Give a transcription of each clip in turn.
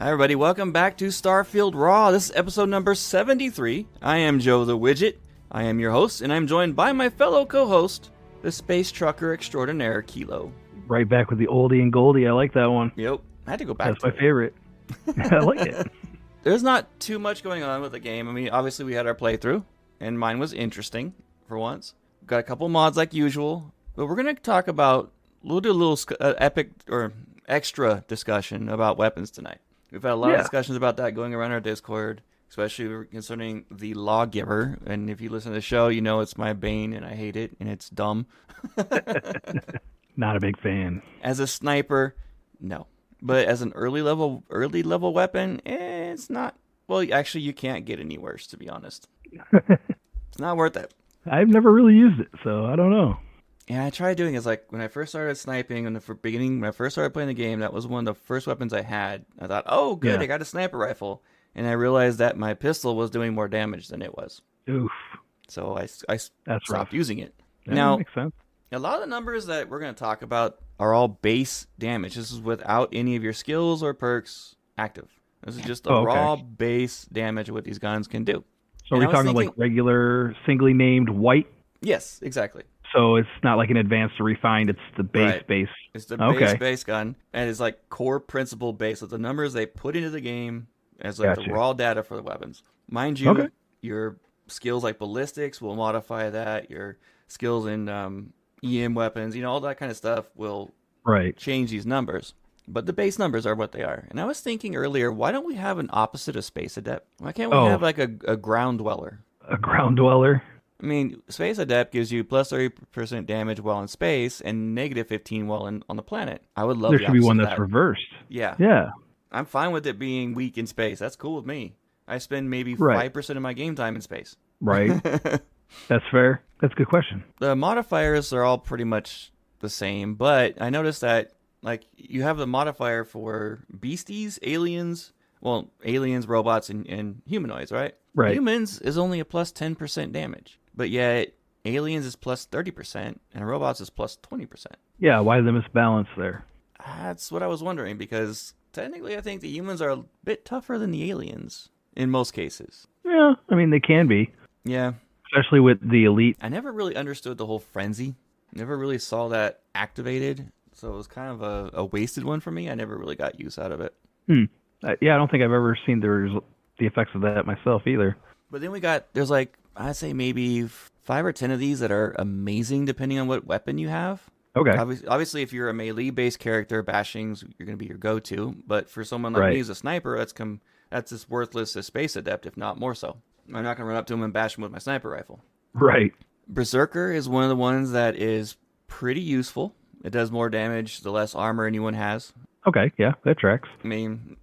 Hi everybody, welcome back to Starfield Raw. This is episode number 73. I am Joe the Widget. I am your host, and I'm joined by my fellow co-host, the space trucker extraordinaire, Kilo. Right back with the oldie and goldie. I like that one. Yep, I had to go back That's my favorite. I like it. There's not too much going on with the game. I mean, obviously we had our playthrough, and mine was interesting for once. Got a couple mods like usual, but we're going to talk about, we'll do a little epic or extra discussion about weapons tonight. We've had a lot of discussions about that going around our Discord, especially concerning the Lawgiver. And if you listen to the show, you know it's my bane, and I hate it, and it's dumb. Not a big fan. As a sniper, no. But as an early level weapon, it's not. Well, actually, you can't get any worse, to be honest. It's not worth it. I've never really used it, so I don't know. Yeah, I tried doing it. It's like when I first started sniping in the beginning, when I first started playing the game, that was one of the first weapons I had. I thought, oh, good, I got a sniper rifle. And I realized that my pistol was doing more damage than it was. Oof. So I That's stopped using it. Yeah, now, that makes sense. A lot of the numbers that we're going to talk about are all base damage. This is without any of your skills or perks active. This is just the raw base damage of what these guns can do. So are we talking like regular, singly named white? Yes, exactly. So it's not like an advanced or refined, it's the base. It's the base gun, and it's like core principle base. So the numbers they put into the game as like the raw data for the weapons. Mind you, your skills like ballistics will modify that. Your skills in EM weapons, all that kind of stuff will change these numbers. But the base numbers are what they are. And I was thinking earlier, why don't we have an opposite of Space Adept? Why can't we have like a ground dweller? A ground dweller? I mean, Space Adept gives you plus 30% damage while in space and negative 15 while on the planet. I would love there should be one that's reversed. Yeah. I'm fine with it being weak in space. That's cool with me. I spend maybe 5% of my game time in space. Right. That's fair. That's a good question. The modifiers are all pretty much the same, but I noticed that like you have the modifier for beasties, aliens, robots, and humanoids, right? Right. Humans is only a plus 10% damage. But yet, aliens is plus 30%, and robots is plus 20%. Yeah, why the misbalance there? That's what I was wondering, because technically I think the humans are a bit tougher than the aliens, in most cases. Yeah, I mean, they can be. Yeah. Especially with the elite. I never really understood the whole frenzy. Never really saw that activated, so it was kind of a wasted one for me. I never really got use out of it. I don't think I've ever seen the effects of that myself either. But then there's like, I'd say maybe 5 or 10 of these that are amazing depending on what weapon you have. Okay. Obviously, if you're a melee-based character, bashings you're going to be your go-to. But for someone like me who's a sniper, that's as worthless as Space Adept, if not more so. I'm not going to run up to him and bash him with my sniper rifle. Right. Berserker is one of the ones that is pretty useful. It does more damage the less armor anyone has. Okay, yeah, that tracks. I mean,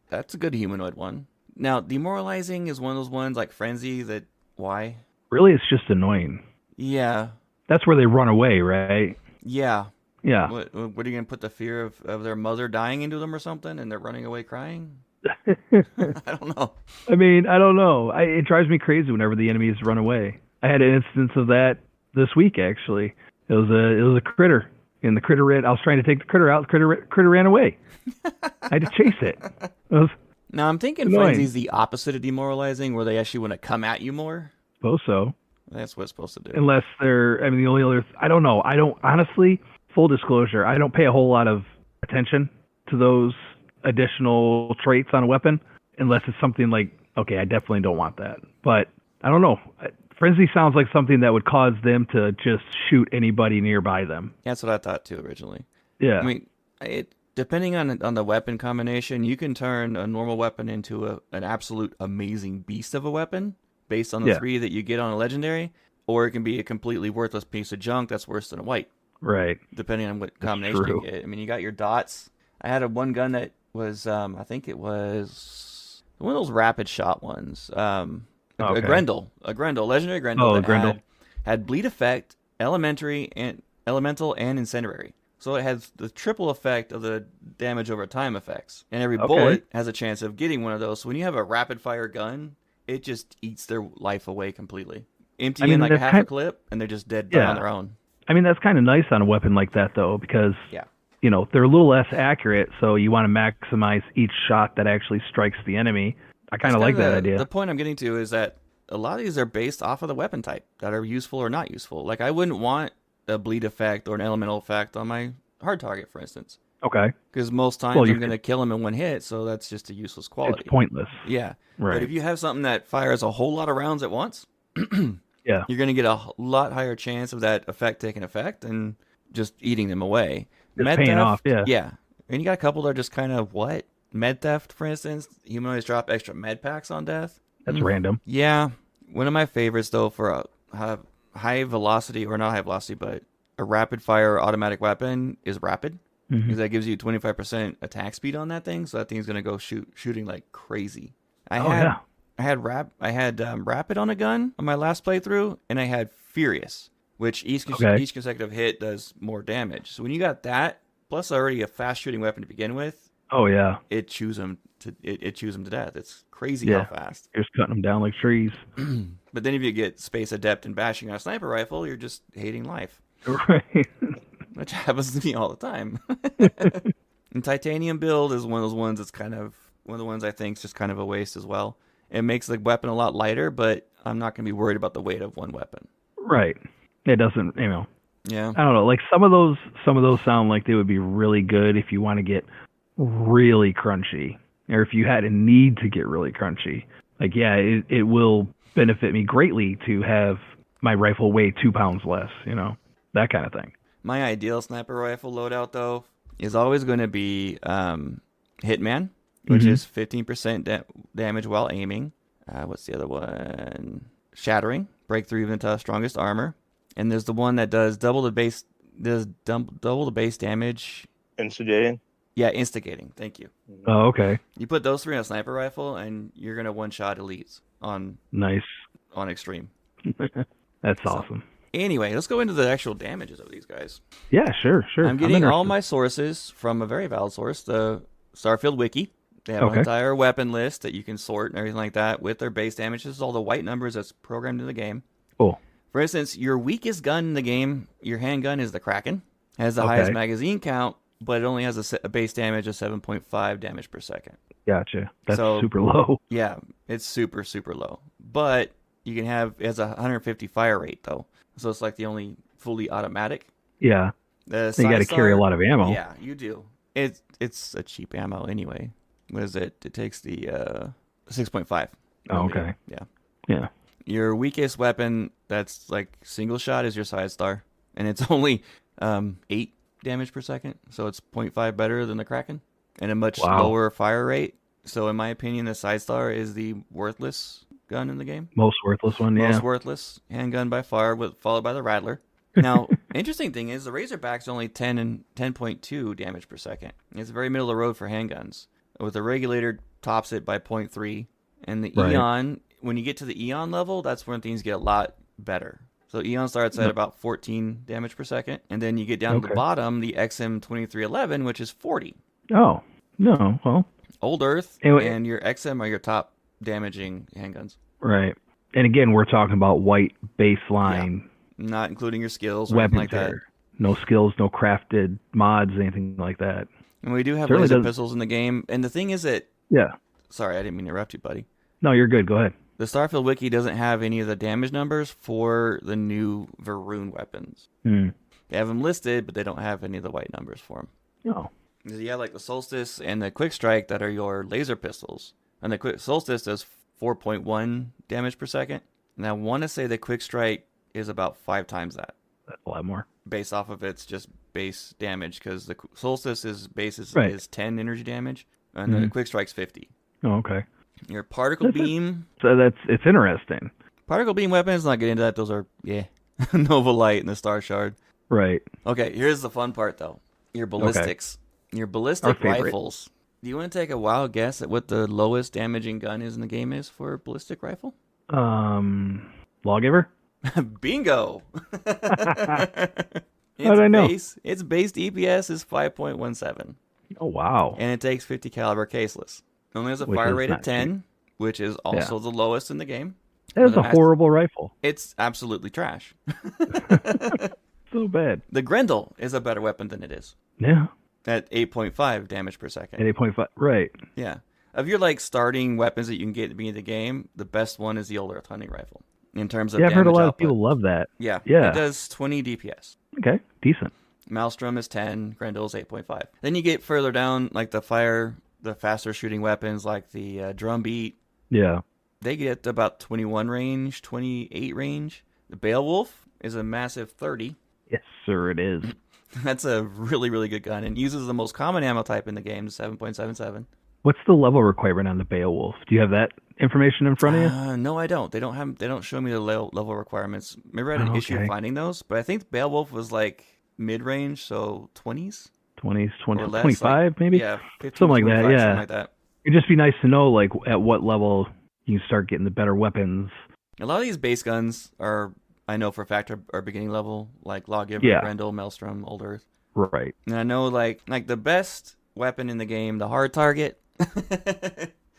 that's a good humanoid one. Now, demoralizing is one of those ones like Frenzy that, why? Really, it's just annoying. Yeah. That's where they run away, right? Yeah. Yeah. What are you going to put the fear of their mother dying into them or something and they're running away crying? I don't know. I mean, I don't know. It drives me crazy whenever the enemies run away. I had an instance of that this week, actually. It was a critter. And the critter ran. I was trying to take the critter out. The critter ran away. I had to chase it. Now, I'm thinking Frenzy's the opposite of demoralizing, where they actually want to come at you more. Suppose so. That's what it's supposed to do. Unless the only other, I don't know. I don't, honestly, full disclosure, I don't pay a whole lot of attention to those additional traits on a weapon, unless it's something like, okay, I definitely don't want that. But I don't know. Frenzy sounds like something that would cause them to just shoot anybody nearby them. That's what I thought too originally. Yeah. I mean, depending on the weapon combination, you can turn a normal weapon into an absolute amazing beast of a weapon based on the 3 that you get on a legendary, or it can be a completely worthless piece of junk that's worse than a white. Right. Depending on what combination you get. I mean, you got your dots. I had one gun that was, I think it was one of those rapid shot ones. A Grendel, legendary Grendel. Grendel. Had bleed effect, elemental, and incendiary. So it has the triple effect of the damage over time effects. And every bullet has a chance of getting one of those. So when you have a rapid fire gun, it just eats their life away completely. Empty in like half a clip, and they're just dead on their own. I mean, that's kind of nice on a weapon like that, though, because they're a little less accurate, so you want to maximize each shot that actually strikes the enemy. I kind of like that idea. The point I'm getting to is that a lot of these are based off of the weapon type that are useful or not useful. Like, I wouldn't want a bleed effect or an elemental effect on my hard target, for instance. Okay. Because most times I'm going to kill him in one hit, so that's just a useless quality. It's pointless. Yeah. Right. But if you have something that fires a whole lot of rounds at once, yeah, you're going to get a lot higher chance of that effect taking effect and just eating them away. Med paying off, yeah. Yeah. And you got a couple that are just kind of, what? Med theft, for instance. Humanoids drop extra med packs on death. That's random. Yeah. One of my favorites, though, for a high velocity, or not high velocity, but a rapid fire automatic weapon is rapid. Because that gives you 25% attack speed on that thing, so that thing's gonna go shooting like crazy. I had rapid on a gun on my last playthrough, and I had furious, which each consecutive hit does more damage. So when you got that, plus already a fast shooting weapon to begin with, it chews them to death. It's crazy how fast. You're just cutting them down like trees. But then if you get space adept and bashing on a sniper rifle, you're just hating life. Right. Which happens to me all the time. And titanium build is one of those ones that's kind of one of the ones I think is just kind of a waste as well. It makes the weapon a lot lighter, but I'm not going to be worried about the weight of one weapon. Right. It doesn't, Yeah. I don't know. Like some of those sound like they would be really good if you want to get really crunchy, or if you had a need to get really crunchy. Like, yeah, it will benefit me greatly to have my rifle weigh 2 pounds less, that kind of thing. My ideal sniper rifle loadout, though, is always going to be Hitman, which is 15% damage while aiming. What's the other one? Shattering, breakthrough even to strongest armor. And there's the one that does double the base damage. Instigating? Yeah, instigating. Thank you. Oh, okay. You put those three on a sniper rifle, and you're going to one-shot elites on extreme. That's awesome. Anyway, let's go into the actual damages of these guys. Yeah, sure. I'm getting all my sources from a very valid source, the Starfield Wiki. They have an entire weapon list that you can sort and everything like that with their base damage. This is all the white numbers that's programmed in the game. Cool. For instance, your weakest gun in the game, your handgun, is the Kraken. It has the highest magazine count, but it only has a base damage of 7.5 damage per second. Gotcha. That's super low. Yeah, it's super, super low. But you can have, it has a 150 fire rate, though. So it's like the only fully automatic. Yeah. You got to carry a lot of ammo. Yeah, you do. It's a cheap ammo anyway. What is it? It takes the 6.5. Oh, okay. Yeah. Your weakest weapon that's like single shot is your side star, and it's only 8 damage per second, so it's 0.5 better than the Kraken, and a much lower fire rate. So in my opinion, the side star is the worthless gun in the game. Most worthless one, yeah. Most worthless handgun by far, followed by the Rattler. Now, interesting thing is the Razorback's only 10 and 10.2 damage per second. It's very middle of the road for handguns. With the Regulator tops it by 0.3, and the Eon, when you get to the Eon level, that's when things get a lot better. So Eon starts at about 14 damage per second, and then you get down to the bottom, the XM2311, which is 40. Oh, no, well. Old Earth and your XM are your top damaging handguns. Right. And again, we're talking about white baseline. Yeah. Not including your skills or anything like that. No skills, no crafted mods, anything like that. And we do have laser pistols in the game. And the thing is that... Yeah. Sorry, I didn't mean to interrupt you, buddy. No, you're good. Go ahead. The Starfield Wiki doesn't have any of the damage numbers for the new Varun weapons. They have them listed, but they don't have any of the white numbers for them. Oh. You have like the Solstice and the Quick Strike that are your laser pistols. And the Quick Solstice does 4.1 damage per second. And I want to say the Quick Strike is about 5 times that. That's a lot more. Based off of its just base damage, because the Solstice is 10 energy damage, and the Quick Strike's 50. Oh, okay. Your Particle Beam... So it's interesting. Particle Beam weapons, not get into that. Those are, Nova Light and the Star Shard. Right. Okay, here's the fun part, though. Your ballistics. Okay. Your ballistic rifles. Do you want to take a wild guess at what the lowest damaging gun is in the game is for a ballistic rifle? Lawgiver? Bingo! How did I know? Its base DPS is 5.17. Oh, wow. And it takes 50 caliber caseless. It only has a fire rate of 10, cheap. Which is also the lowest in the game. That is a horrible rifle. It's absolutely trash. So bad. The Grendel is a better weapon than it is. Yeah. At 8.5 damage per second. At 8.5, right. Yeah. Of your like starting weapons that you can get at the beginning of the game, the best one is the old Earth Hunting Rifle in terms of I've damage heard a lot output. of people love that. Yeah. Yeah. It does 20 DPS. Okay, decent. Maelstrom is 10, Grendel is 8.5. Then you get further down, like the faster shooting weapons like the Drumbeat. Yeah. They get about 21 range, 28 range. The Beowulf is a massive 30. Yes, sir, it is. That's a really, really good gun and uses the most common ammo type in the game, 7.77. What's the level requirement on the Beowulf? Do you have that information in front of you? No, I don't. They don't show me the level requirements. Maybe I had an issue finding those, but I think Beowulf was like mid-range, so 20s? 20s, 20, less, 25 like, maybe? Yeah, 15, something like that, yeah. Something like that. It'd just be nice to know like at what level you start getting the better weapons. A lot of these base guns are, I know for a fact, are beginning level, like Lawgiver, Grendel, Maelstrom, Old Earth. Right. And I know like the best weapon in the game, the hard target,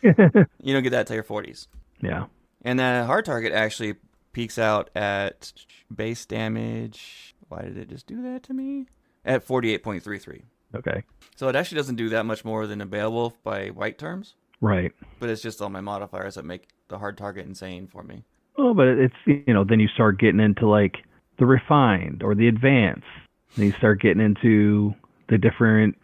you don't get that till your 40s. Yeah. And that hard target actually peaks out at base damage. Why did it just do that to me? At 48.33. Okay. So it actually doesn't do that much more than a Beowulf by white terms. Right. But it's just all my modifiers that make the hard target insane for me. Oh, but it's, then you start getting into like the refined or the advanced. Then you start getting into the different,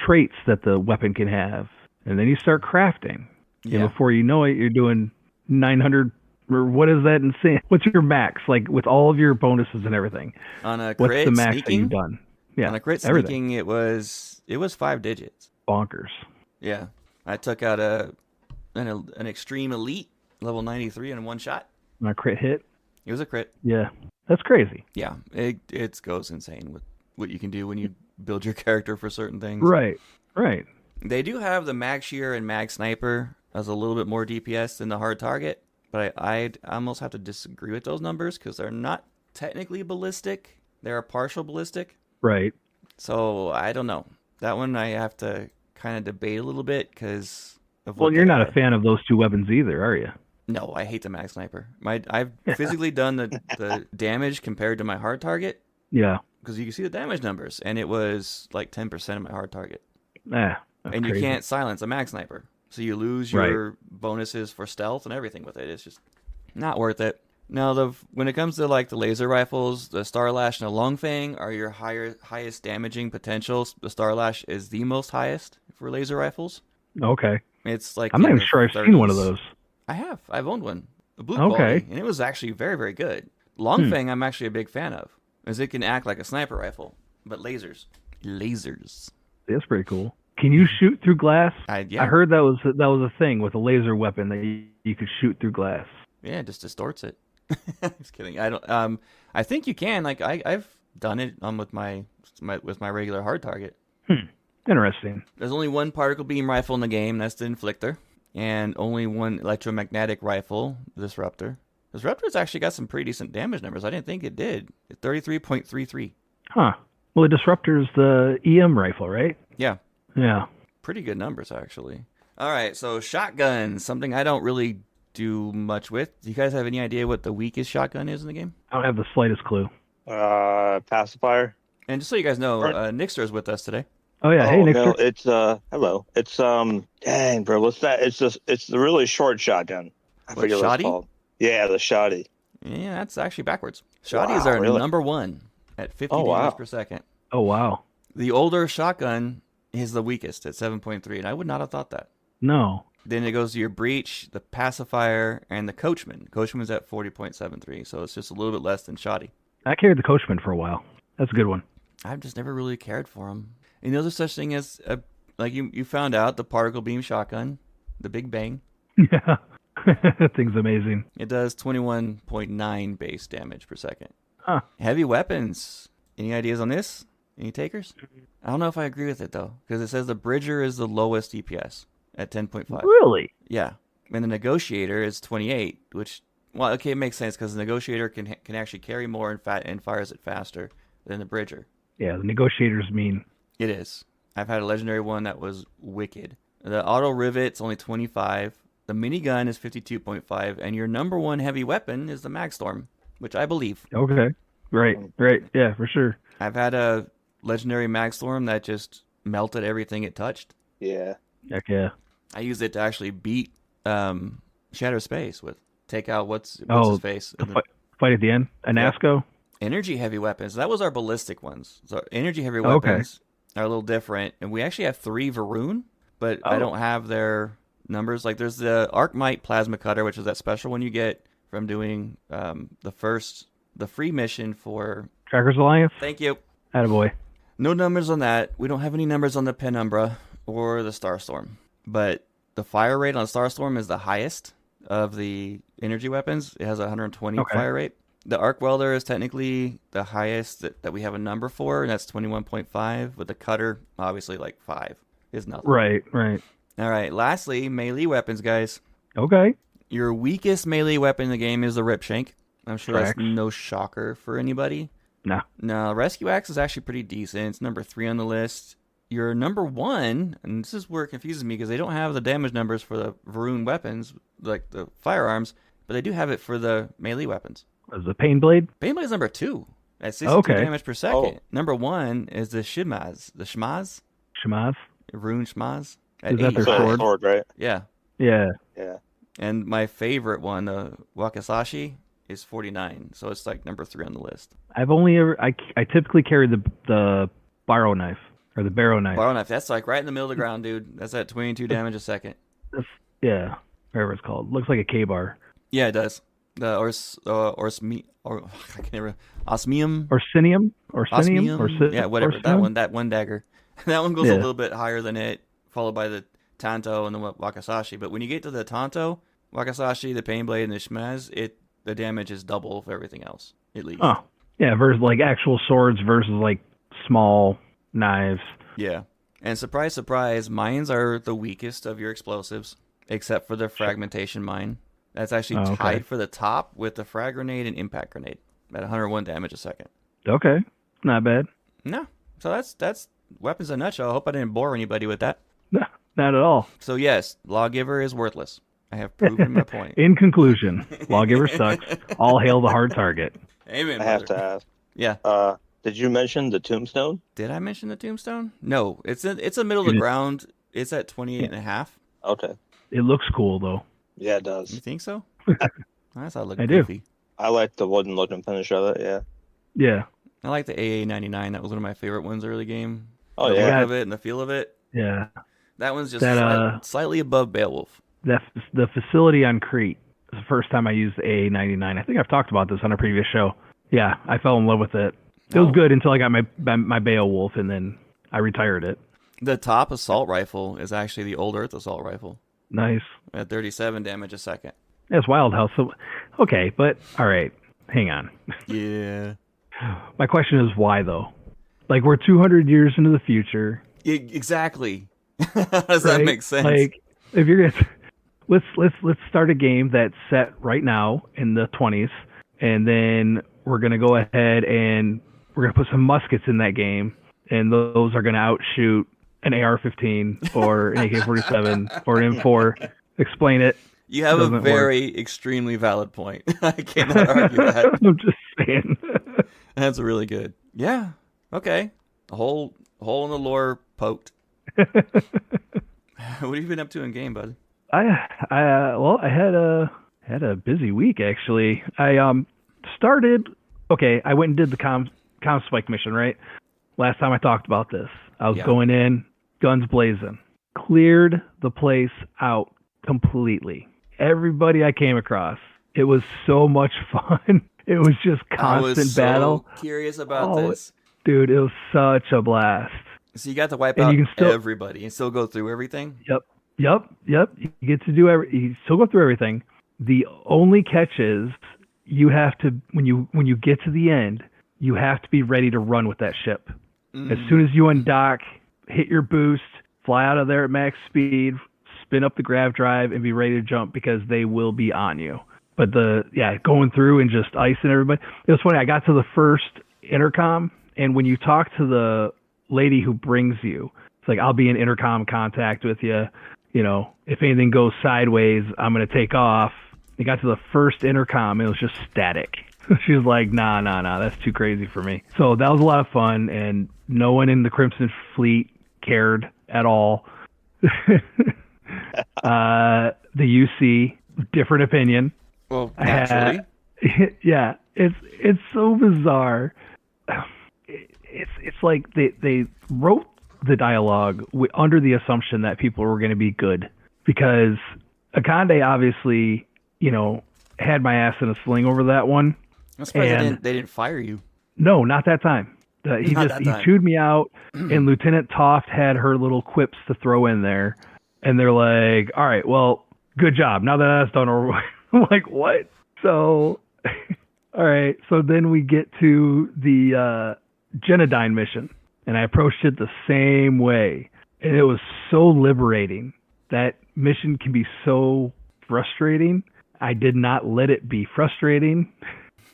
traits that the weapon can have. And then you start crafting. Yeah. And before you know it, you're doing 900, or what is that insane? What's your max? Like with all of your bonuses and everything. On a crit, what's the max sneaking, that you've done? Yeah. On a crit everything. sneaking, it was 5 digits. Bonkers. Yeah. I took out an extreme elite, level 93 in one shot. On a crit hit? It was a crit. Yeah. That's crazy. Yeah. It goes insane with what you can do when you build your character for certain things. Right. Right. They do have the Mag Shear and Mag Sniper as a little bit more DPS than the hard target, but I'd almost have to disagree with those numbers because they're not technically ballistic. They're a partial ballistic. Right. So I don't know. That one I have to kind of debate a little bit because of Well, you're not a fan of those two weapons either, are you? No, I hate the Mag Sniper. I've physically done the damage compared to my hard target. Yeah. Because you can see the damage numbers, and it was like 10% of my hard target. And you can't silence a Mag Sniper. So you lose your bonuses for stealth and everything with it. It's just not worth it. Now, when it comes to like the laser rifles, the Starlash and the Longfang are your highest damaging potentials. The Starlash is the most highest for laser rifles. Okay. It's like I'm not even sure I've seen one of those. I have. I've owned one. The blue quality, and it was actually very, very good. Longfang, I'm actually a big fan of, as it can act like a sniper rifle, but lasers. That's pretty cool. Can you shoot through glass? Yeah. I heard that was a thing with a laser weapon that you could shoot through glass. Yeah, it just distorts it. Just kidding. I don't. I think you can. Like I've done it with my regular hard target. Interesting. There's only one particle beam rifle in the game. That's the Inflictor, and only one electromagnetic rifle, the Disruptor. Disruptor's actually got some pretty decent damage numbers. I didn't think it did. 33.33. Huh. Well, the Disruptor's the EM rifle, right? Yeah. Yeah. Pretty good numbers, actually. All right, so shotguns, something I don't really do much with. Do you guys have any idea what the weakest shotgun is in the game? I don't have the slightest clue. Pacifier. And just so you guys know, Nixter is with us today. Oh yeah, hey Nixter. No, it's hello. It's dang bro, what's that? It's the really short shotgun. I forget what it's called. Yeah, the shoddy. Yeah, that's actually backwards. Shoddy is our number one at 50 damage per second. Oh wow. The older shotgun is the weakest at 7.3, and I would not have thought that. No. Then it goes to your Breach, the Pacifier, and the Coachman. Coachman's at 40.73, so it's just a little bit less than Shoddy. I carried the Coachman for a while. That's a good one. I've just never really cared for them. And there's such thing as, like you found out, the particle beam shotgun, the Big Bang. Yeah. That thing's amazing. It does 21.9 base damage per second. Huh. Heavy weapons. Any ideas on this? Any takers? I don't know if I agree with it, though, because it says the Bridger is the lowest DPS at 10.5. Really? Yeah. And the Negotiator is 28, which, well, okay, it makes sense because the Negotiator can actually carry more and fires it faster than the Bridger. Yeah, the Negotiator's mean. It is. I've had a legendary one that was wicked. The Auto Rivet's only 25. The minigun is 52.5, and your number one heavy weapon is the Magstorm, which I believe. Okay. Right. Yeah, for sure. I've had a legendary Magstorm that just melted everything it touched. Yeah. Heck yeah. I used it to actually beat Shatter Space with take out what's his face. Fight at the end. Anasco? Energy heavy weapons. That was our ballistic ones. So energy heavy weapons are a little different. And we actually have 3 Varun, but I don't have their numbers. Like there's the Arcmite Plasma Cutter, which is that special one you get from doing the free mission for Trackers Alliance? Thank you. Attaboy. No numbers on that. We don't have any numbers on the Penumbra or the Starstorm. But the fire rate on Starstorm is the highest of the energy weapons. It has a 120 fire rate. The Arc Welder is technically the highest that we have a number for, and that's 21.5. With the Cutter, obviously, like 5 is nothing. Right. All right. Lastly, melee weapons, guys. Okay. Your weakest melee weapon in the game is the Ripshank. I'm sure that's no shocker for anybody. No, Rescue Axe is actually pretty decent. It's number 3 on the list. Your number 1, and this is where it confuses me because they don't have the damage numbers for the Varun weapons, like the firearms, but they do have it for the melee weapons. Was the Pain Blade? Pain Blade is number 2 at 62 damage per second. Number 1 is the Shmaz. The Shmaz? Rune Shmaz. Is that their sword? Right? Yeah. And my favorite one, the Wakasashi, is 49. So it's like number 3 on the list. I've only ever... I typically carry the Barrow Knife. Or the Barrow Knife. Barrow Knife. That's like right in the middle of the ground, dude. That's at 22 damage a second. Yeah. Whatever it's called. Looks like a K-bar. Yeah, it does. The Osmium. Orsinium? Yeah, whatever. That one dagger. That one goes a little bit higher than it, followed by the Tanto and the Wakasashi. But when you get to the Tanto, Wakasashi, the Pain Blade, and the Shmaz, the damage is double for everything else, at least. Oh. Yeah, versus like actual swords versus like small knives. Yeah. And surprise, surprise, mines are the weakest of your explosives, except for the fragmentation mine. That's actually tied for the top with the frag grenade and impact grenade at 101 damage a second. Okay. Not bad. No. So that's weapons in a nutshell. I hope I didn't bore anybody with that. No, not at all. So yes, Lawgiver is worthless. I have proven my point. In conclusion, Lawgiver sucks. All hail the hard target. Amen, I have to ask. Yeah. Did you mention the Tombstone? Did I mention the Tombstone? No. It's a middle of the ground. It's at 28 and a half. Okay. It looks cool, though. Yeah, it does. You think so? I thought it looked goofy. Do. I like the wooden looking finish of it, yeah. Yeah. I like the AA99. That was one of my favorite ones early game. Oh, the yeah. look of it and the feel of it. Yeah. That one's just slightly above Beowulf. The facility on Crete was the first time I used the AA99. I think I've talked about this on a previous show. Yeah, I fell in love with it. It was good until I got my Beowulf, and then I retired it. The top assault rifle is actually the Old Earth assault rifle. Nice. At 37 damage a second. That's wild how so. Okay, but all right, hang on. Yeah. My question is why though? Like we're 200 years into the future. Exactly. How does that make sense? Like if you're gonna let's start a game that's set right now in the 20s, and then we're gonna go ahead and we're gonna put some muskets in that game, and those are gonna outshoot an AR-15 or an AK-47 or an M4. Explain it. You have a very extremely valid point. I cannot argue that. I'm just saying. That's really good. Yeah. Okay. A hole in the lore poked. What have you been up to in game, bud? I had a busy week actually. I started. Okay, I went and did the comm spike mission, right? Last time I talked about this, I was going in, guns blazing, cleared the place out completely. Everybody I came across, it was so much fun. It was just constant battle. I was so curious about this. Dude, it was such a blast. So you got to wipe out everybody and still go through everything? Yep. You get to you still go through everything. The only catch is you have to, when you get to the end, you have to be ready to run with that ship. As soon as you undock, hit your boost, fly out of there at max speed, spin up the grav drive, and be ready to jump because they will be on you. But going through and just icing everybody. It was funny. I got to the first intercom, and when you talk to the lady who brings you, it's like, I'll be in intercom contact with you. You know, if anything goes sideways, I'm going to take off. I got to the first intercom. It was just static. She was like, nah, that's too crazy for me. So that was a lot of fun, and no one in the Crimson Fleet cared at all. The UC, different opinion. Well, naturally. Yeah, it's so bizarre. It's like they wrote the dialogue under the assumption that people were going to be good, because Akande obviously, had my ass in a sling over that one. I'm surprised they didn't fire you. No, not that time. He chewed me out, and Lieutenant Toft had her little quips to throw in there, and they're like, "All right, well, good job. Now that that's done over," I'm like, "What?" So, all right. So then we get to the Genodyne mission, and I approached it the same way, and it was so liberating. That mission can be so frustrating. I did not let it be frustrating.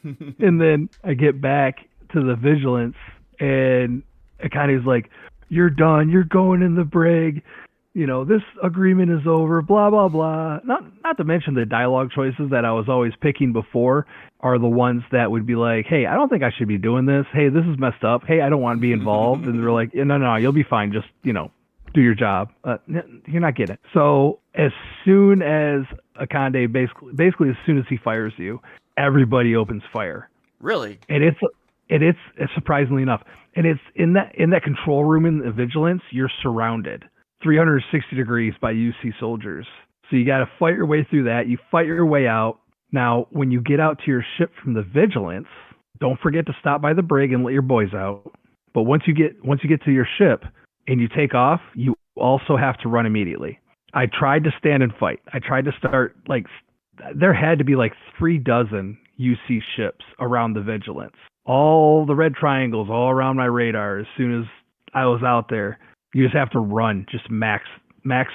And then I get back to the Vigilance, and Akande's like, "You're done. You're going in the brig. This agreement is over, blah, blah, blah." Not to mention the dialogue choices that I was always picking before are the ones that would be like, "Hey, I don't think I should be doing this. Hey, this is messed up. Hey, I don't want to be involved." And they're like, no, you'll be fine. Just, do your job. You're not getting it. So as soon as Akande, basically as soon as he fires you, everybody opens fire. Really? And it's surprisingly enough. And it's in that control room in the Vigilance, you're surrounded 360 degrees by UC soldiers. So you got to fight your way through that. You fight your way out. Now, when you get out to your ship from the Vigilance, don't forget to stop by the brig and let your boys out. But once you get to your ship and you take off, you also have to run immediately. I tried to stand and fight. I tried to start, there had to be 36 UC ships around the Vigilance. All the red triangles all around my radar. As soon as I was out there, you just have to run, just max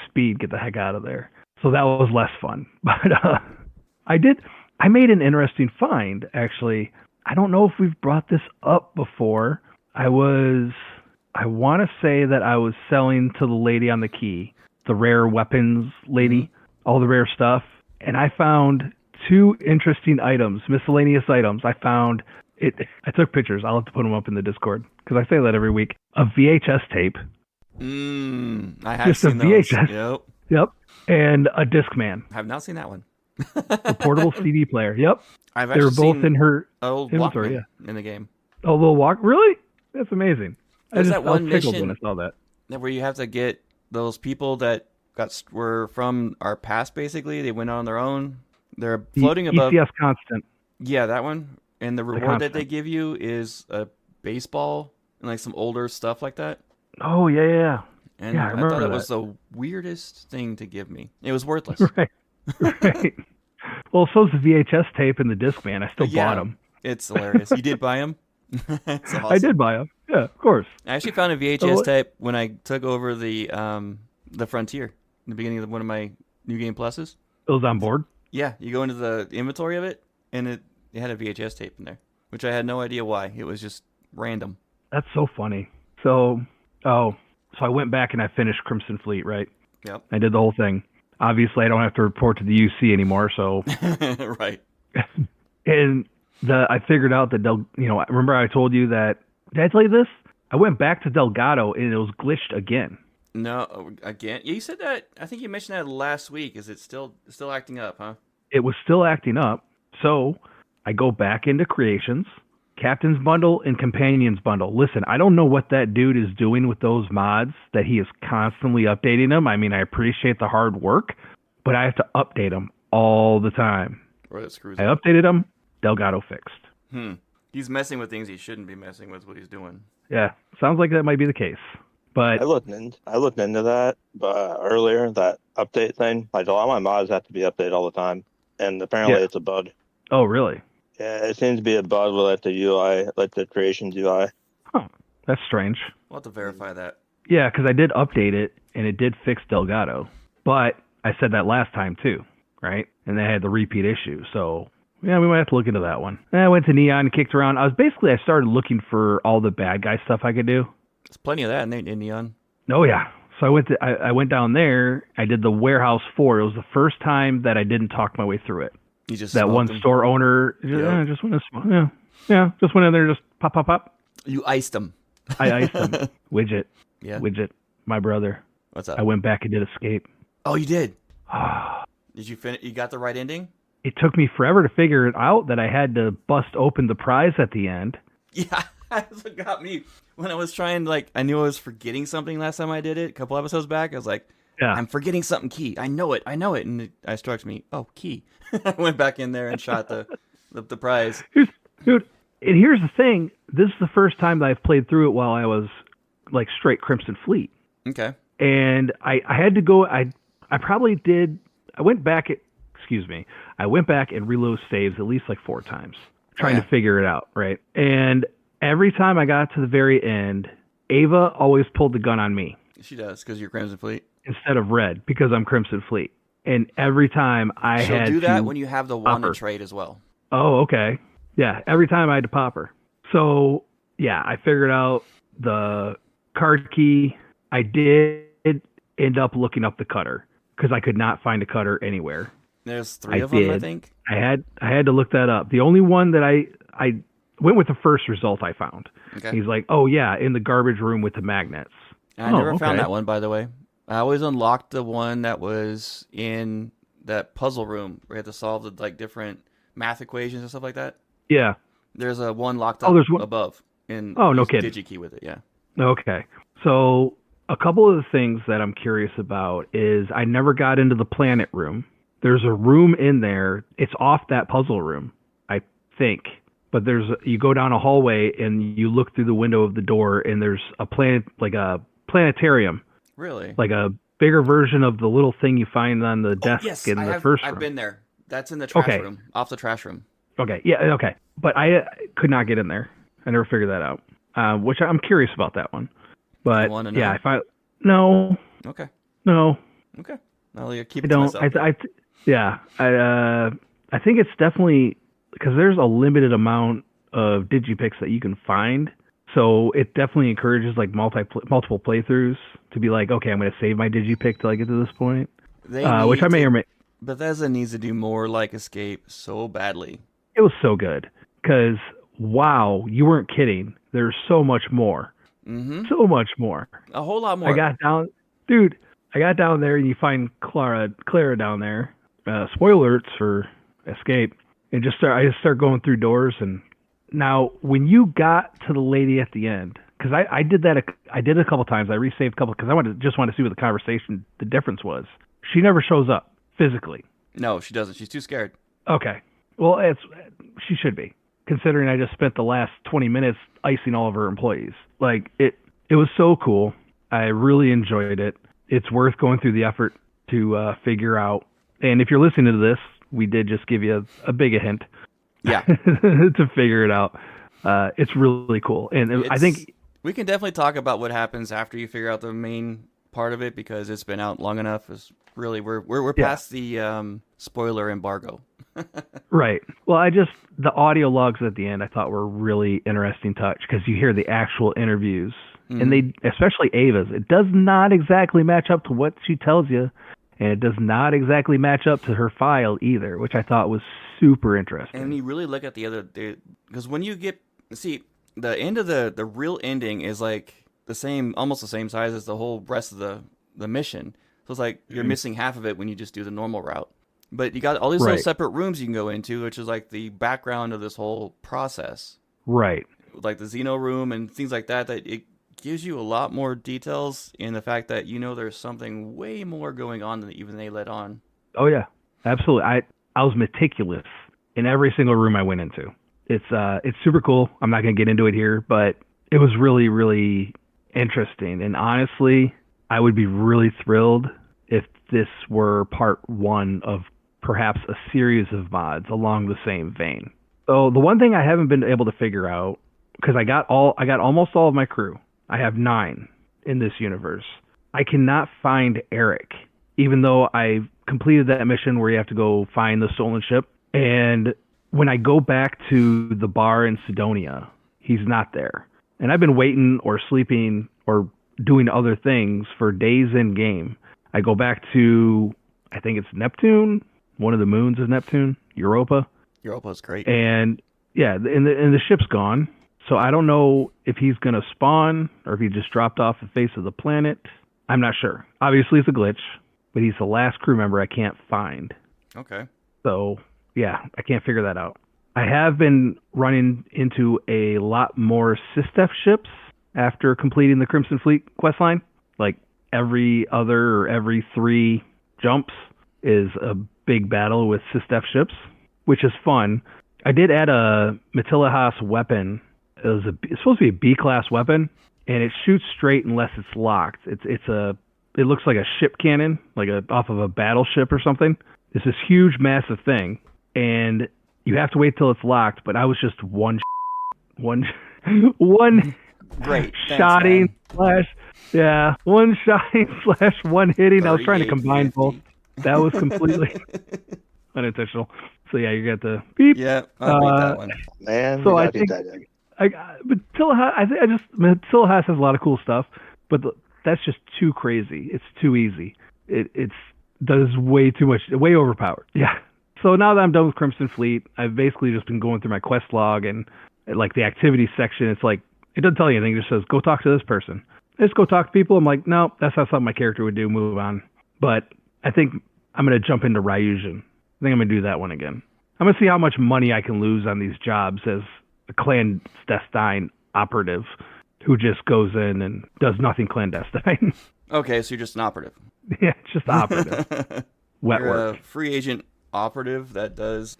speed, get the heck out of there. So that was less fun. But I made an interesting find, actually. I don't know if we've brought this up before. I want to say that I was selling to the lady on the quay, the rare weapons lady, all the rare stuff. And I found 2 interesting items, miscellaneous items. I found it. I took pictures. I'll have to put them up in the Discord because I say that every week. A VHS tape. I have just seen a VHS. Those. Yep. And a Discman. I have not seen that one. A portable CD player. Yep. They were both in her old inventory in the game. Oh, little walk. Really? That's amazing. There's that one mission when I saw that. Where you have to get those people that were from our past. Basically, they went on their own. They're floating above ECS Constant. Yeah, that one. And the reward that they give you is a baseball and some older stuff like that. Oh yeah. And I thought it was the weirdest thing to give me. It was worthless. Right. Well, so's the VHS tape and the Discman. I still bought them. It's hilarious. You did buy them? That's awesome. I did buy them. Yeah, of course. I actually found a VHS tape when I took over the Frontier in the beginning of one of my New Game Pluses. It was on board? Yeah, you go into the inventory of it, and it had a VHS tape in there, which I had no idea why. It was just random. That's so funny. So I went back and I finished Crimson Fleet, right? Yep. I did the whole thing. Obviously, I don't have to report to the UC anymore, so... Right. And I figured out that, remember I told you that... Did I tell you this? I went back to Delgado, and it was glitched again. No, again? You said that... I think you mentioned that last week. Is it still acting up, huh? It was still acting up, so I go back into Creations... Captain's Bundle and Companion's Bundle. Listen, I don't know what that dude is doing with those mods, that he is constantly updating them. I mean, I appreciate the hard work, but I have to update them all the time. Right, I updated them, Delgado fixed. He's messing with things he shouldn't be messing with what he's doing. Yeah, sounds like that might be the case. But I looked into that earlier, that update thing. Like, a lot of my mods have to be updated all the time, and apparently it's a bug. Oh, really? Yeah, it seems to be a bug with the UI, the Creations UI. Huh, that's strange. We'll have to verify that. Yeah, because I did update it, and it did fix Delgado. But I said that last time, too, right? And they had the repeat issue, so... Yeah, we might have to look into that one. And I went to Neon and kicked around. I started looking for all the bad guy stuff I could do. There's plenty of that in Neon. Oh, yeah. So I went down there. I did the Warehouse 4. It was the first time that I didn't talk my way through it. You just that one store owner just went in. Just went in there, just pop. You iced them. I iced them. Widget. Yeah. Widget. My brother. What's up? I went back and did Escape. Oh, you did? Did you finish? You got the right ending? It took me forever to figure it out that I had to bust open the prize at the end. Yeah, that's what got me. When I was trying, like, I knew I was forgetting something last time I did it, a couple episodes back. I was like, I'm forgetting something key. I know it. And it struck me, key. I went back in there and shot the prize. Dude, and here's the thing. This is the first time that I've played through it while I was, like, straight Crimson Fleet. Okay. And I had to go, I went back and reload saves at least like 4 times, trying to figure it out, right? And every time I got to the very end, Ava always pulled the gun on me. She does, because you're Crimson Fleet. Instead of Red, because I'm Crimson Fleet. And every time She'll do that when you have the wanted trait as well. Oh, okay. Yeah, every time I had to pop her. So, yeah, I figured out the card key. I did end up looking up the cutter because I could not find a cutter anywhere. There's 3 of them, I think. I had to look that up. The only one that I went with the first result I found. Okay. He's like, oh yeah, in the garbage room with the magnets. I never found that one, by the way. I always unlocked the one that was in that puzzle room where you had to solve the like different math equations and stuff like that. Yeah. There's a one locked up above. No kidding. DigiKey with it, yeah. Okay. So a couple of the things that I'm curious about is I never got into the planet room. There's a room in there. It's off that puzzle room, I think. But you go down a hallway and you look through the window of the door and there's a planet, like a planetarium. Really? Like a bigger version of the little thing you find on the desk in the first room. I've been there. That's in the trash room, off the trash room. Okay. Yeah. Okay. But I could not get in there. I never figured that out. Which I'm curious about that one. But you want to know? Yeah, no. Okay. No. Okay. I'll keep it to myself. I think it's definitely because there's a limited amount of digipicks that you can find. So it definitely encourages like multiple playthroughs to be like, okay, I'm going to save my digipick till I get to this point. Which I may or may. Bethesda needs to do more like Escape so badly. It was so good because wow, you weren't kidding. There's so much more. Mm-hmm. So much more. A whole lot more. I got down there and you find Clara down there. Spoiler alerts for Escape. And I just start going through doors. And now when you got to the lady at the end, because I did that, I did it a couple times. I resaved a couple because I just want to see what the difference was. She never shows up physically. No, she doesn't. She's too scared. Okay. Well, she should be, considering I just spent the last 20 minutes icing all of her employees. Like it was so cool. I really enjoyed it. It's worth going through the effort to figure out. And if you're listening to this, we did just give you a big hint. Yeah. To figure it out. It's really cool. And I think we can definitely talk about what happens after you figure out the main part of it because it's been out long enough. It's really we're past the spoiler embargo. Right. Well, the audio logs at the end I thought were really interesting touch because you hear the actual interviews. Mm-hmm. And they, especially Ava's, it does not exactly match up to what she tells you, and it does not exactly match up to her file either, which I thought was super interesting. And you really look at the other, because when you see the end of the real ending is like almost the same size as the whole rest of the mission. So it's like you're missing half of it when you just do the normal route. But you got all these little separate rooms you can go into, which is like the background of this whole process. Right. Like the Xeno room and things like that it gives you a lot more details in the fact that there's something way more going on than even they let on. Oh yeah, absolutely. I was meticulous in every single room I went into. It's super cool. I'm not going to get into it here, but it was really, really interesting. And honestly, I would be really thrilled if this were part 1 of perhaps a series of mods along the same vein. So the one thing I haven't been able to figure out, because I got almost all of my crew. I have 9 in this universe. I cannot find Eric, even though I completed that mission where you have to go find the stolen ship. And when I go back to the bar in Sidonia, he's not there. And I've been waiting or sleeping or doing other things for days in game. I go back to, I think it's Neptune. One of the moons is Neptune, Europa. Europa's great. And yeah, and the ship's gone. So I don't know if he's going to spawn or if he just dropped off the face of the planet. I'm not sure. Obviously, it's a glitch, but he's the last crew member I can't find. Okay. So, yeah, I can't figure that out. I have been running into a lot more SysDef ships after completing the Crimson Fleet questline. Like every other or every 3 jumps is a big battle with SysDef ships, which is fun. I did add a Matilla Haas weapon. It's supposed to be a B-class weapon, and it shoots straight unless it's locked. It looks like a ship cannon, like off of a battleship or something. It's this huge, massive thing, and you have to wait till it's locked. But I was just one Great. shotting / one shotting / one hitting. I was trying to combine both. That was completely unintentional. So yeah, you got the beep. Yeah, I beat that one. Man, so I think Matilla Haas has a lot of cool stuff, but that's just too crazy. It's too easy. It's does way too much, way overpowered. Yeah. So now that I'm done with Crimson Fleet, I've basically just been going through my quest log and like the activity section. It's like it doesn't tell you anything. It just says go talk to this person. I just go talk to people. I'm like, no, that's not something my character would do. Move on. But I think I'm gonna jump into Ryujin. I think I'm gonna do that one again. I'm gonna see how much money I can lose on these jobs as a clandestine operative who just goes in and does nothing clandestine. Okay, so you're just an operative. Yeah, it's just operative. Wet You're work. a free agent operative that does,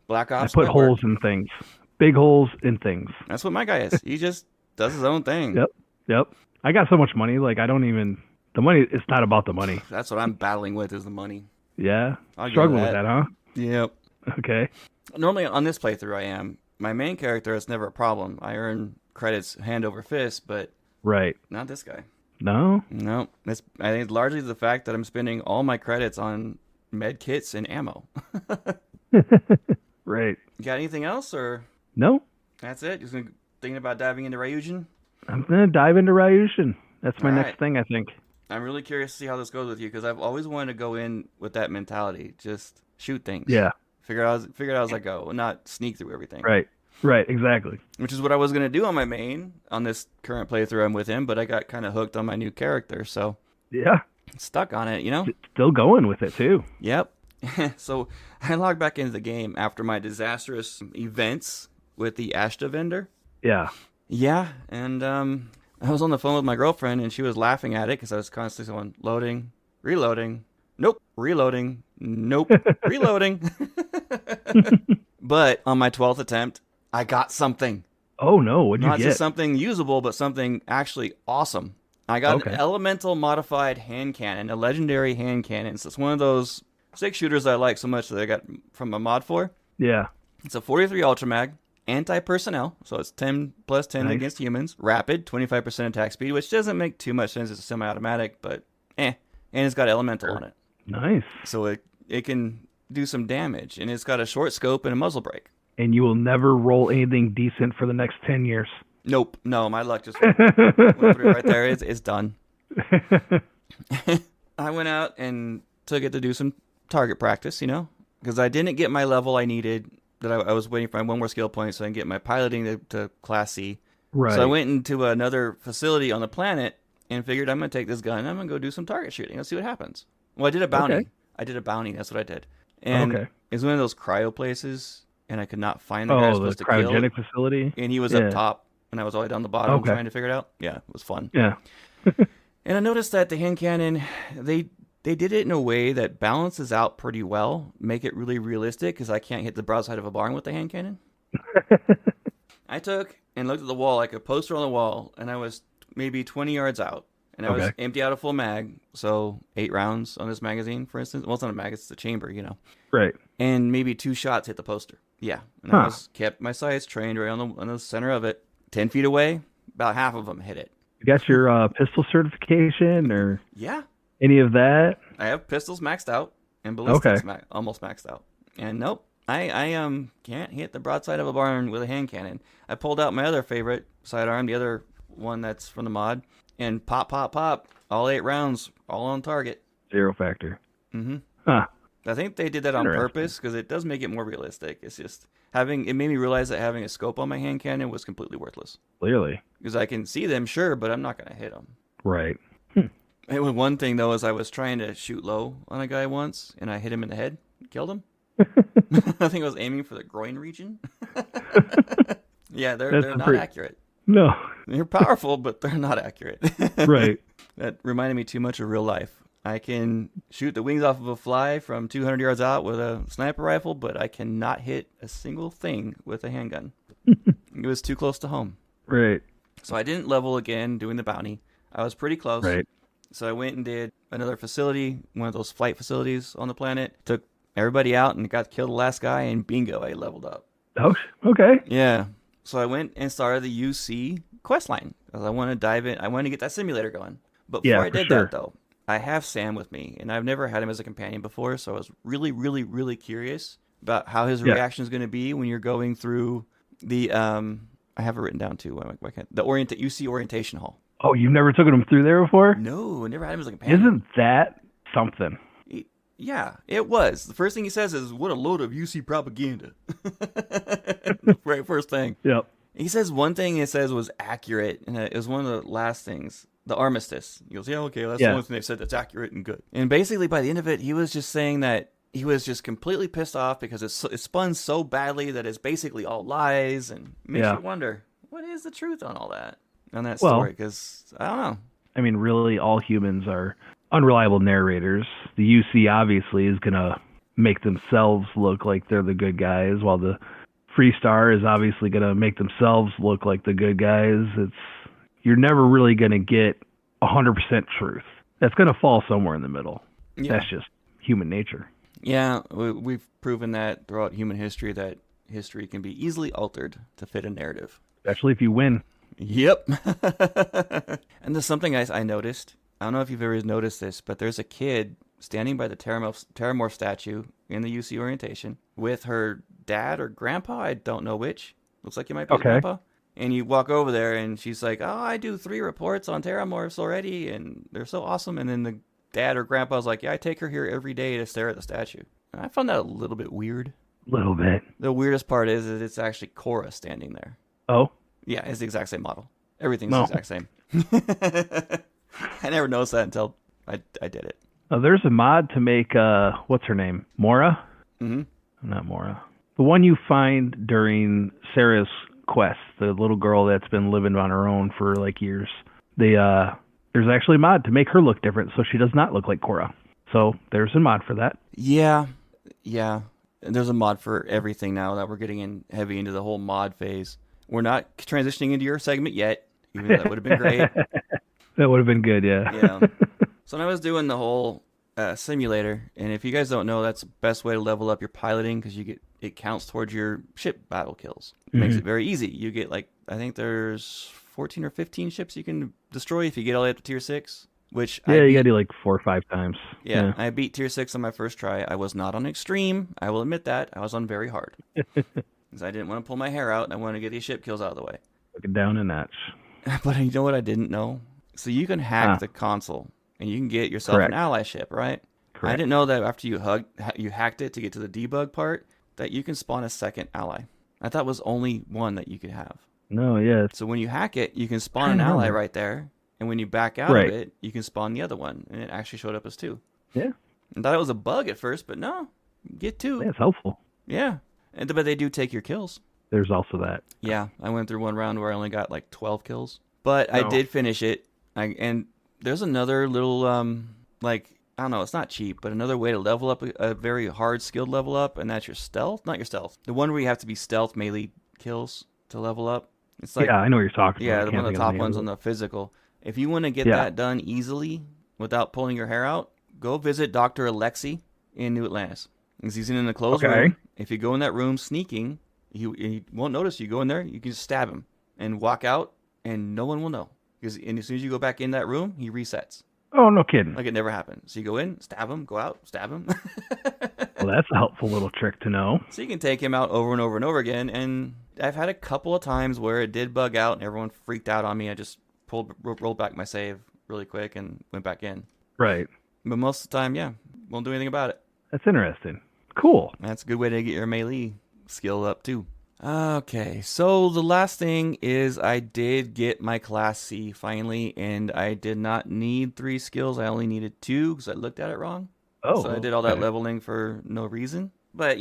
Black Ops. I put holes in things. Big holes in things. That's what my guy is. He just does his own thing. Yep. I got so much money, like I don't even... The money, it's not about the money. That's what I'm battling with is the money. Yeah? I'll Struggling with that, huh? Yep. Okay. Normally on this playthrough I am. My main character is never a problem. I earn credits hand over fist, but right. Not this guy. No? No. I think it's largely the fact that I'm spending all my credits on med kits and ammo. Right. You got anything else, or? No. That's it? Just thinking about diving into Ryujin? I'm going to dive into Ryujin. That's my next thing, I think. I'm really curious to see how this goes with you, because I've always wanted to go in with that mentality. Just shoot things. Yeah. Figure it out as I go, and not sneak through everything. Right, exactly. Which is what I was going to do on my main, on this current playthrough I'm with him, but I got kind of hooked on my new character, so... Yeah. Stuck on it, you know? Still going with it, too. Yep. So, I logged back into the game after my disastrous events with the Ashta vendor. Yeah. Yeah, and I was on the phone with my girlfriend, and she was laughing at it, because I was constantly going, loading, reloading, nope, reloading, nope, reloading. But on my 12th attempt, I got something. Oh, no, what'd you get? Not just something usable, but something actually awesome. I got an elemental modified hand cannon, a legendary hand cannon. So it's one of those 6 shooters I like so much that I got from a mod for. Yeah. It's a 43 Ultra Mag, anti-personnel, so it's 10 plus 10 against humans, rapid, 25% attack speed, which doesn't make too much sense. It's a semi-automatic, but and it's got elemental on it. Nice. So it can do some damage, and it's got a short scope and a muzzle brake. And you will never roll anything decent for the next 10 years. Nope. No, my luck just went through right there. It's done. I went out and took it to do some target practice, you know, because I didn't get my level I needed. That I was waiting for one more skill point so I can get my piloting to Class C. Right. So I went into another facility on the planet and figured I'm going to take this gun and I'm going to go do some target shooting. Let's see what happens. Well, I did a bounty. Okay. I did a bounty. That's what I did. And it's one of those cryo places, and I could not find the guy I was supposed to kill. Oh, the cryogenic facility? And he was up top, and I was all the way down the bottom trying to figure it out. Yeah, it was fun. Yeah. And I noticed that the hand cannon, they did it in a way that balances out pretty well, make it really realistic, because I can't hit the broadside of a barn with the hand cannon. I took and looked at the wall, like a poster on the wall, and I was maybe 20 yards out. And I was empty out a full mag, so 8 rounds on this magazine, for instance. Well, it's not a mag, it's a chamber, you know. Right. And maybe 2 shots hit the poster. Yeah. And I kept my sights trained right on the center of it. 10 feet away, about half of them hit it. You got your pistol certification or any of that? I have pistols maxed out and ballistics almost maxed out. And nope, I can't hit the broadside of a barn with a hand cannon. I pulled out my other favorite sidearm, the other one that's from the mod, and pop, all 8 rounds, all on target. 0 factor. Mm-hmm. Huh. I think they did that on purpose because it does make it more realistic. It's just it made me realize that having a scope on my hand cannon was completely worthless. Clearly. Because I can see them, sure, but I'm not going to hit them. Right. And one thing though is I was trying to shoot low on a guy once, and I hit him in the head, killed him. I think I was aiming for the groin region. Yeah, they're not accurate. No, they're powerful, but they're not accurate. Right. That reminded me too much of real life. I can shoot the wings off of a fly from 200 yards out with a sniper rifle, but I cannot hit a single thing with a handgun. It was too close to home. Right. So I didn't level again doing the bounty. I was pretty close. Right. So I went and did another facility, one of those flight facilities on the planet. Took everybody out and got to kill the last guy, and bingo, I leveled up. Oh, okay. Yeah. So I went and started the UC quest line because I want to dive in. I want to get that simulator going. But before I did that, though, I have Sam with me, and I've never had him as a companion before, so I was really, really, really curious about how his reaction is going to be when you're going through the I have it written down too. Why can't the UC orientation hall? Oh, you've never taken him through there before? No, I never had him as a companion. Isn't that something? Yeah, it was. The first thing he says is, "What a load of UC propaganda." Right, first thing. Yep. He says one thing he says was accurate, and it was one of the last things. The armistice. He goes, yeah, okay, that's the only thing they've said that's accurate and good. And basically, by the end of it, he was just saying that he was just completely pissed off because it spun so badly that it's basically all lies, and makes you wonder, what is the truth on all that, on that story? Because, I don't know. I mean, really, all humans are unreliable narrators. The UC obviously is going to make themselves look like they're the good guys, while the Freestar is obviously going to make themselves look like the good guys. You're never really going to get 100% truth. That's going to fall somewhere in the middle. Yeah. That's just human nature. Yeah, we've proven that throughout human history that history can be easily altered to fit a narrative. Especially if you win. Yep. And there's something I noticed. I don't know if you've ever noticed this, but there's a kid standing by the Terramorph statue in the UC orientation with her dad or grandpa. I don't know which. Looks like it might be grandpa. And you walk over there, and she's like, oh, I do 3 reports on Terramorphs already, and they're so awesome. And then the dad or grandpa's like, yeah, I take her here every day to stare at the statue. And I found that a little bit weird. A little bit. The weirdest part is that it's actually Korra standing there. Oh? Yeah, it's the exact same model. Everything's the exact same. I never noticed that until I did it. Oh, there's a mod to make, what's her name? Mora? Mm-hmm. Not Mora. The one you find during Sarah's quest, the little girl that's been living on her own for like years. There's actually a mod to make her look different so she does not look like Korra. So there's a mod for that. Yeah. There's a mod for everything now that we're getting heavy into the whole mod phase. We're not transitioning into your segment yet, even though that would have been great. That would have been good, yeah. Yeah. So when I was doing the whole simulator, and if you guys don't know, that's the best way to level up your piloting because it counts towards your ship battle kills. It makes it very easy. You get I think there's 14 or 15 ships you can destroy if you get all the way up to tier 6. Which you gotta do 4 or 5 times. Yeah, I beat tier 6 on my first try. I was not on extreme. I will admit that. I was on very hard. Because I didn't want to pull my hair out. I wanted to get these ship kills out of the way. Took it down a notch. But you know what I didn't know? So you can hack the console, and you can get yourself an ally ship, right? Correct. I didn't know that after you hacked it to get to the debug part, that you can spawn a second ally. I thought it was only one that you could have. No, yeah. So when you hack it, you can spawn an ally right there. And when you back out of it, you can spawn the other one. And it actually showed up as 2. Yeah. I thought it was a bug at first, but no. You get 2. Yeah, it's helpful. Yeah. But they do take your kills. There's also that. Yeah. I went through one round where I only got 12 kills. But I did finish it. And there's another little, I don't know, it's not cheap, but another way to level up a very hard skilled level up, and that's your stealth. Not your stealth. The one where you have to be stealth melee kills to level up. It's yeah, I know what you're talking about. Yeah, one of the top ones on the physical. If you want to get that done easily without pulling your hair out, go visit Dr. Alexi in New Atlantis. Because he's in a closed room. If you go in that room sneaking, he won't notice you go in there. You can just stab him and walk out, and no one will know. Because as soon as you go back in that room, he resets. Oh, no kidding. Like it never happened. So you go in, stab him, go out, stab him. Well, that's a helpful little trick to know. So you can take him out over and over and over again. And I've had a couple of times where it did bug out and everyone freaked out on me. I just rolled back my save really quick and went back in. Right. But most of the time, won't do anything about it. That's interesting. Cool. That's a good way to get your melee skill up too. Okay, so the last thing is I did get my Class C finally, and I did not need 3 skills. I only needed 2 because I looked at it wrong. So I Oh, did all that okay. leveling for no reason. But,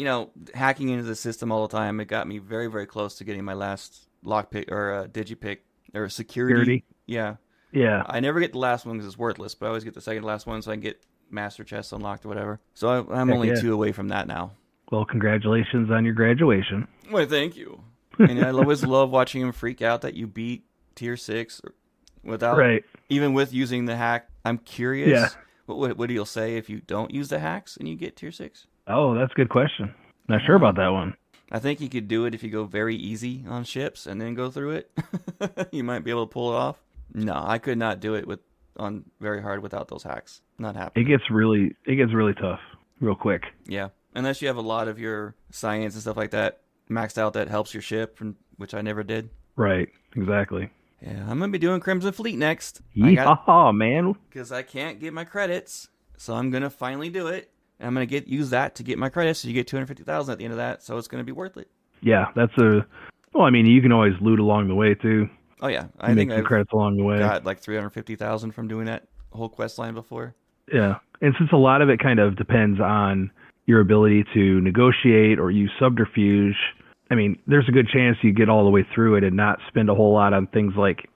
hacking into the system all the time, it got me very, very close to getting my last lockpick or digipick or security. Security. Yeah. Yeah. I never get the last one because it's worthless, but I always get the second to last one so I can get master chests unlocked or whatever. So I'm Heck only yeah. 2 away from that now. Well, congratulations on your graduation. Well, thank you. And I always love watching him freak out that you beat tier 6 without, Right. even with using the hack. I'm Yeah. curious what he'll say if you don't use the hacks and you get tier 6. Oh, that's a good question. I Not don't sure about know. that one. I think you could do it if you go very easy on ships and then go through it. You might be able to pull it off. No, I could not do it on very hard without those hacks. Not It happening. gets really tough real quick. Yeah, unless you have a lot of your science and stuff like that maxed out that helps your ship, which I never did. Right. Exactly. Yeah, I'm gonna be doing Crimson Fleet next. Yeehaw, man. Because I can't get my credits, so I'm gonna finally do it. And I'm gonna use that to get my credits. So you get 250,000 at the end of that. So it's gonna be worth it. Yeah, well, I mean, you can always loot along the way too. Oh yeah, I You think make some I've credits along the way. got like 350,000 from doing that whole quest line before. Yeah. And since a lot of it kind of depends on your ability to negotiate or use subterfuge, I mean, there's a good chance you get all the way through it and not spend a whole lot on things like,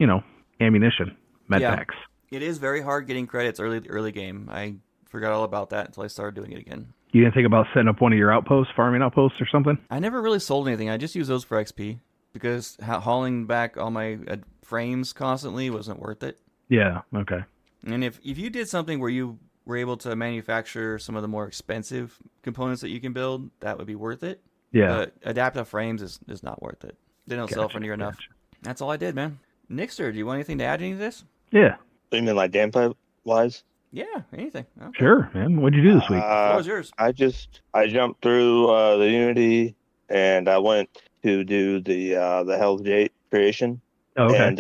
ammunition, med Yeah. packs. It is very hard getting credits early game. I forgot all about that until I started doing it again. You didn't think about setting up one of your outposts, farming outposts or something? I never really sold anything. I just use those for XP because hauling back all my frames constantly wasn't worth it. Yeah, okay. And if you did something where you were able to manufacture some of the more expensive components that you can build, that would be worth it. Yeah. But adaptive frames is not worth it. They don't sell for near enough. That's all I did, man. Nixter, do you want anything to add to any of this? Yeah. You mean like gameplay wise? Yeah, anything. Okay. Sure, man. What'd you do this week? The floor is yours. I jumped through the Unity and I went to do the Hell's Gate creation. Oh, okay. And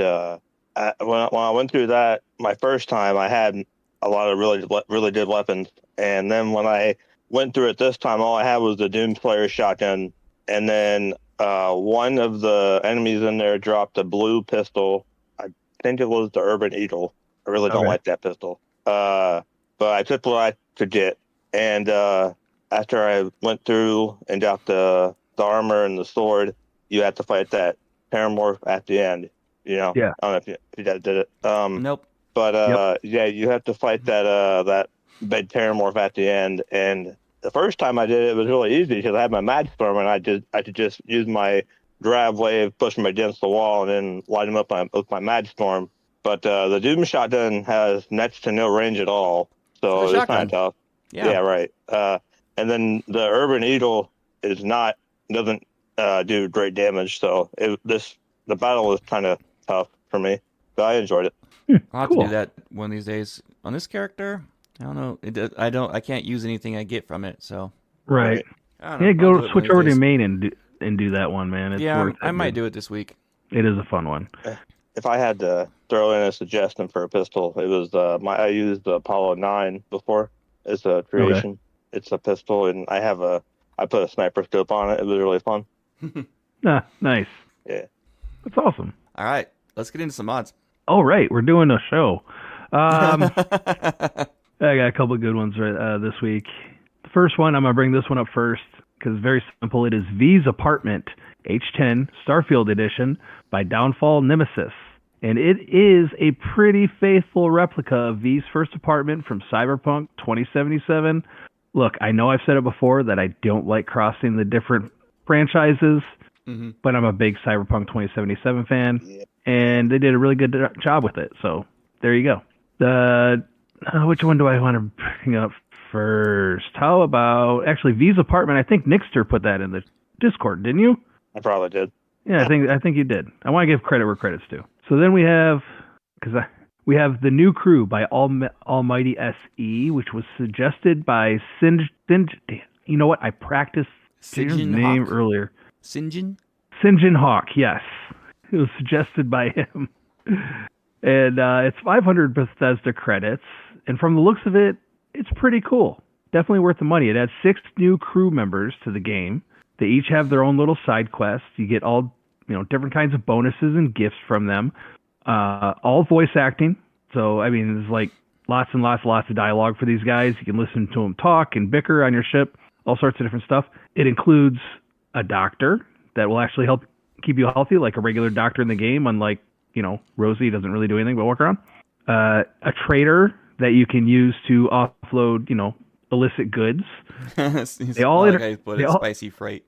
when I went through that my first time, I had a lot of really good weapons. And then when I went through it this time, all I had was the Doomslayer shotgun. And then one of the enemies in there dropped a blue pistol. I think it was the Urban Eagle. I really don't like that pistol. But I took what I could get. And after I went through and got the armor and the sword, you have to fight that Paramorph at the end. Yeah. I don't know if you guys did it. Nope. But yeah, you have to fight that big Paramorph at the end. And the first time I did it, it was really easy because I had my Magic Storm and I could just use my grab wave, push him against the wall, and then light him up with my Magic Storm. But the Doom Shotgun has next to no range at all, so it's kind of tough. Yeah, right. And then the Urban Eagle doesn't do great damage, so the battle was kind of tough for me, but I enjoyed it. I'll have to do that one of these days. On this character, I don't know. I can't use anything I get from it, so. Right. Yeah, go switch over to main and do that one, man. It's worth it. I might do it this week. It is a fun one. If I had to throw in a suggestion for a pistol, it was I used the Apollo 9 before as a creation. Okay. It's a pistol, and I put a sniper scope on it. It was really fun. Nice. Yeah. That's awesome. All right, let's get into some mods. All right, we're doing a show. I got a couple of good ones this week. The first one, I'm going to bring this one up first because it's very simple. It is V's Apartment H10 Starfield Edition by Downfall Nemesis. And it is a pretty faithful replica of V's first apartment from Cyberpunk 2077. Look, I know I've said it before that I don't like crossing the different franchises, but I'm a big Cyberpunk 2077 fan, and they did a really good job with it. So there you go. Which one do I want to bring up first? How about actually V's Apartment? I think Nixter put that in the Discord, didn't you? I probably did. Yeah, I think you did. I want to give credit where credit's due. So then we have the new crew by Almighty SE, which was suggested by Sinjin. You know what? I practiced his name earlier. Sinjin Hawk. Yes, it was suggested by him, and it's 500 Bethesda credits. And from the looks of it, it's pretty cool. Definitely worth the money. It adds 6 new crew members to the game. They each have their own little side quests. You get all, different kinds of bonuses and gifts from them. All voice acting. So, I mean, there's like lots and lots of dialogue for these guys. You can listen to them talk and bicker on your ship, all sorts of different stuff. It includes a doctor that will actually help keep you healthy, like a regular doctor in the game, unlike, Rosie doesn't really do anything but walk around. A trader that you can use to offload, illicit goods. They all spicy freight.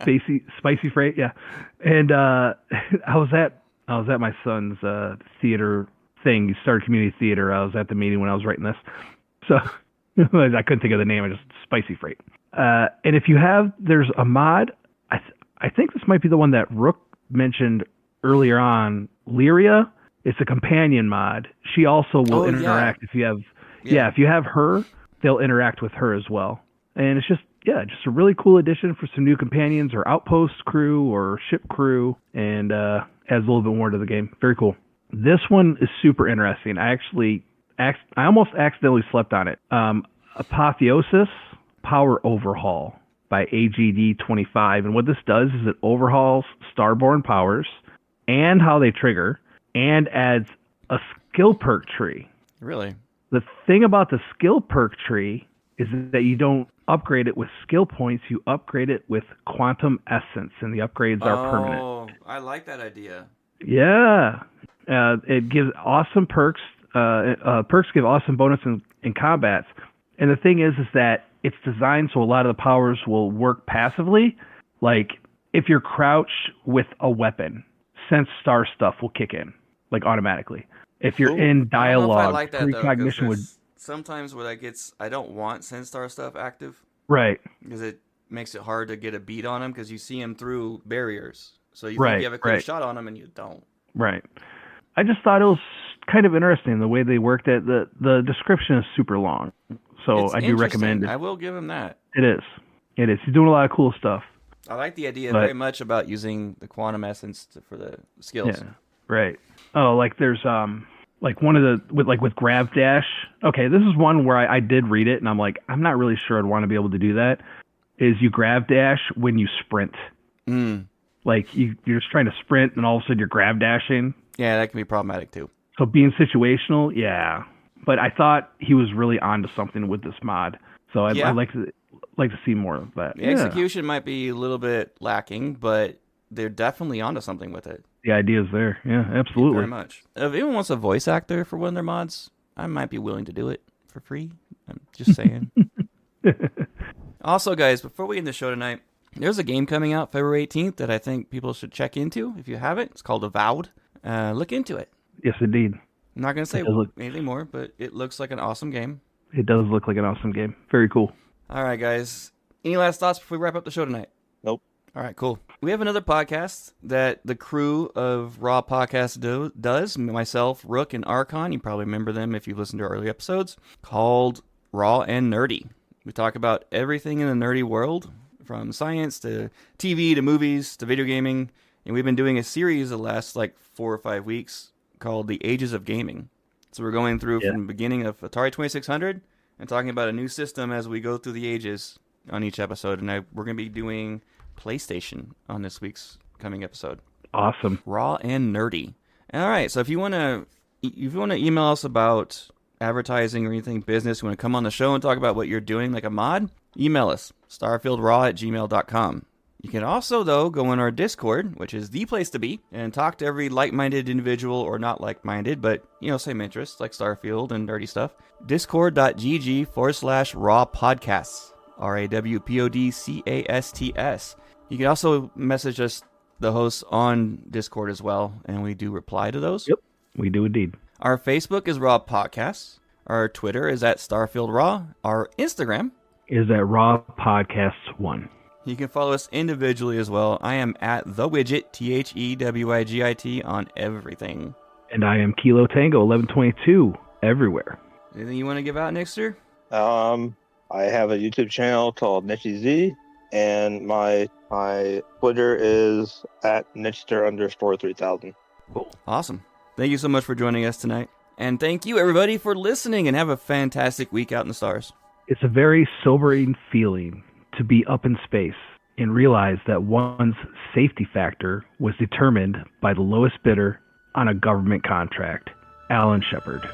Spicy freight, yeah. And I was at my son's theater thing. He started community theater. I was at the meeting when I was writing this, so I couldn't think of the name. I just spicy freight. And if you have, there's a mod. I think this might be the one that Rook mentioned earlier on. Lyria. It's a companion mod. She also will interact if you have. Yeah, if you have her, they'll interact with her as well. And it's just a really cool addition for some new companions or outpost crew or ship crew, and adds a little bit more to the game. Very cool. This one is super interesting. I almost accidentally slept on it. Apotheosis Power Overhaul by AGD25. And what this does is it overhauls Starborn powers and how they trigger, and adds a skill perk tree. Really? The thing about the skill perk tree is that you don't upgrade it with skill points, you upgrade it with quantum essence, and the upgrades are permanent. Oh, I like that idea. Yeah. It gives awesome perks. Perks give awesome bonus in combats. And the thing is that it's designed so a lot of the powers will work passively. Like, if you're crouched with a weapon, Sense Star stuff will kick in, like, automatically. If you're in dialogue, I like that, precognition would... Sometimes when I don't want Sense Star stuff active. Right. Because it makes it hard to get a beat on him because you see him through barriers. So you think you have a clear shot on him and you don't. Right. I just thought it was kind of interesting the way they worked it. The description is super long, so I do recommend it. I will give him that. It is. He's doing a lot of cool stuff. I like the idea very much about using the quantum essence for the skills. Yeah. Right. Oh, like there's like one of the with Grav Dash. Okay, this is one where I did read it and I'm like, I'm not really sure I'd want to be able to do that. Is you Grav Dash when you sprint. Like you're just trying to sprint and all of a sudden you're Grav Dashing. Yeah, that can be problematic too. So being situational, yeah. But I thought he was really onto something with this mod. So I'd like to see more of that. The execution might be a little bit lacking, but they're definitely onto something with it. The idea is there. Yeah, absolutely. Very much. If anyone wants a voice actor for one of their mods, I might be willing to do it for free. I'm just saying. Also, guys, before we end the show tonight, there's a game coming out February 18th that I think people should check into. If you haven't, it's called Avowed. Look into it. Yes, indeed. I'm not going to say anything more, but it looks like an awesome game. It does look like an awesome game. Very cool. All right, guys. Any last thoughts before we wrap up the show tonight? Nope. All right, cool. We have another podcast that the crew of Raw Podcast does. Myself, Rook, and Archon. You probably remember them if you've listened to early episodes. Called Raw and Nerdy. We talk about everything in the nerdy world, from science to TV to movies to video gaming. And we've been doing a series the last 4 or 5 weeks called The Ages of Gaming. So we're going through from the beginning of Atari 2600 and talking about a new system as we go through the ages on each episode. And we're going to be doing PlayStation on this week's coming episode. Awesome. Raw and Nerdy. All right. So if you want to email us about advertising or anything business, you want to come on the show and talk about what you're doing like a mod, email us, starfieldraw@gmail.com. You can also, though, go in our Discord, which is the place to be, and talk to every like-minded individual, or not like-minded, but, same interests, like Starfield and nerdy stuff. Discord.gg/Raw Podcasts. R.A.W. PODCASTS. You can also message us, the hosts, on Discord as well, and we do reply to those. Yep, we do indeed. Our Facebook is Raw Podcasts. Our Twitter is @StarfieldRaw. Our Instagram is @RawPodcasts1. You can follow us individually as well. I am @TheWidget, TheWigit, on everything. And I am Kilo Tango 1122 everywhere. Anything you want to give out, Nixter? I have a YouTube channel called NitchyZ, and my Twitter is @Nitchster_3000. Cool. Awesome. Thank you so much for joining us tonight. And thank you, everybody, for listening, and have a fantastic week out in the stars. It's a very sobering feeling to be up in space and realized that one's safety factor was determined by the lowest bidder on a government contract, Alan Shepard.